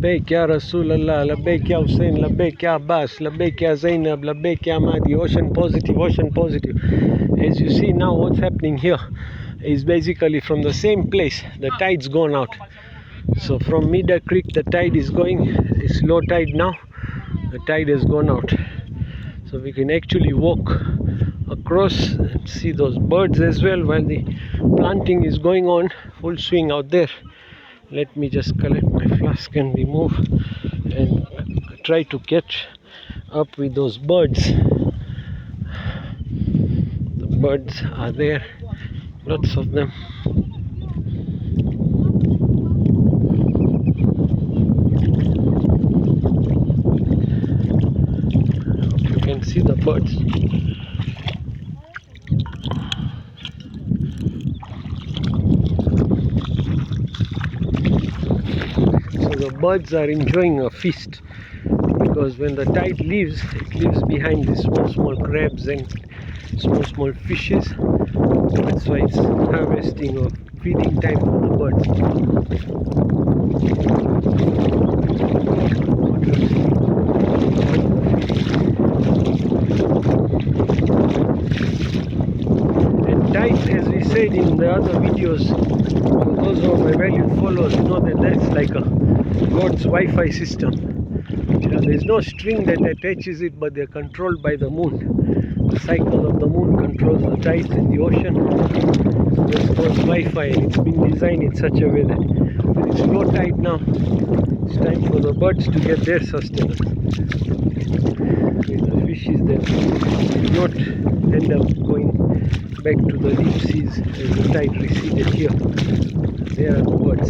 Labbaik Ya Rasulallah, Labbaik Ya Hussein, Labbaik Ya Abbas, Labbaik Ya Zainab, Labbaik Ya Mahdi. Ocean positive, ocean positive. As you see now, what's happening here is basically from the same place. The tide's gone out. So from Mida Creek, the tide is going. It's low tide now. The tide has gone out. So we can actually walk across and see those birds as well while the planting is going on full swing out there. Let me just collect my flask and we move and try to catch up with those birds. The birds are there, lots of them. You can see the birds. The birds are enjoying a feast because when the tide leaves, it leaves behind these small crabs and small fishes. That's why it's harvesting or feeding time for the birds. And tide, as we said in the other videos, for those of my valued followers, you know that that's like a God's Wi-Fi system. There's no string that attaches it, but they're controlled by the moon. The cycle of the moon controls the tides in the ocean. So that's God's Wi-Fi, and it's been designed in such a way that when it's low tide now, it's time for the birds to get their sustenance. With the fishes that do not end up going back to the deep seas as the tide receded here. There are the birds.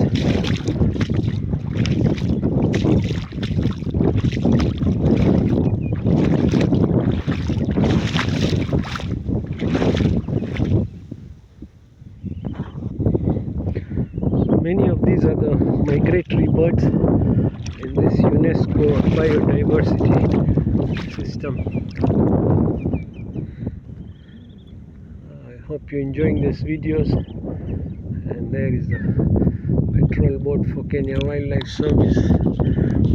Many of these are the migratory birds in this UNESCO biodiversity system. I hope you're enjoying these videos. And there is the patrol boat for Kenya Wildlife Service,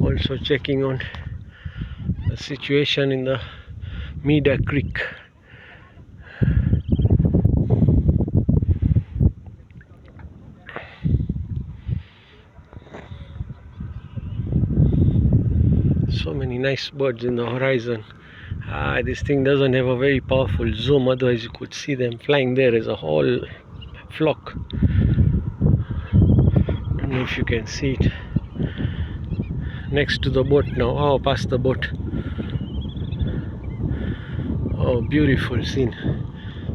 also checking on the situation in the Mida Creek. So many nice birds in the horizon. This thing doesn't have a very powerful zoom, otherwise you could see them flying there as a whole flock. I don't know if you can see it. Next to the boat now. Oh, past the boat. Oh, beautiful scene.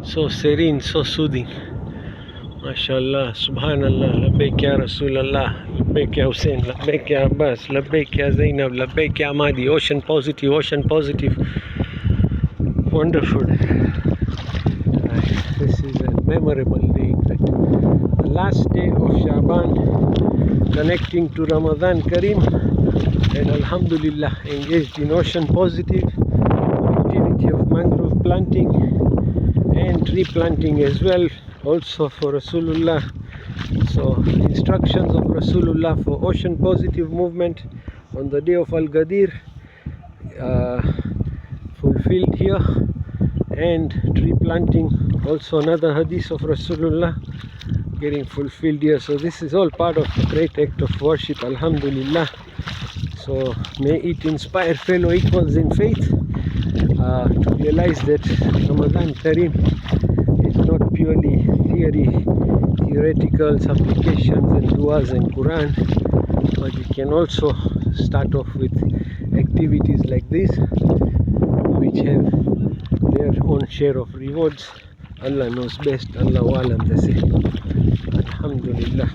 So serene, so soothing. MashaAllah, Subhanallah, Labbaik Ya Rasulallah, Labbaik Ya Hussein, Labbaik Ya Abbas, Labbaik Ya Zainab, Labbaik Ya Mahdi. Ocean positive, ocean positive. Wonderful. This is a memorable day, in fact. The last day of Shaban, connecting to Ramadan Kareem, and Alhamdulillah, engaged in ocean positive activity of mangrove planting and tree planting as well, also for Rasulullah. So instructions of Rasulullah for ocean positive movement on the day of Al-Ghadir fulfilled here, and tree planting, also another hadith of Rasulullah getting fulfilled here. So this is all part of the great act of worship, Alhamdulillah. So may it inspire fellow equals in faith to realize that Ramadan Kareem is not purely theoretical supplications and du'as and Quran, but we can also start off with activities like this, which have their own share of rewards. Allah knows best. Allahu Alam, they say. Alhamdulillah.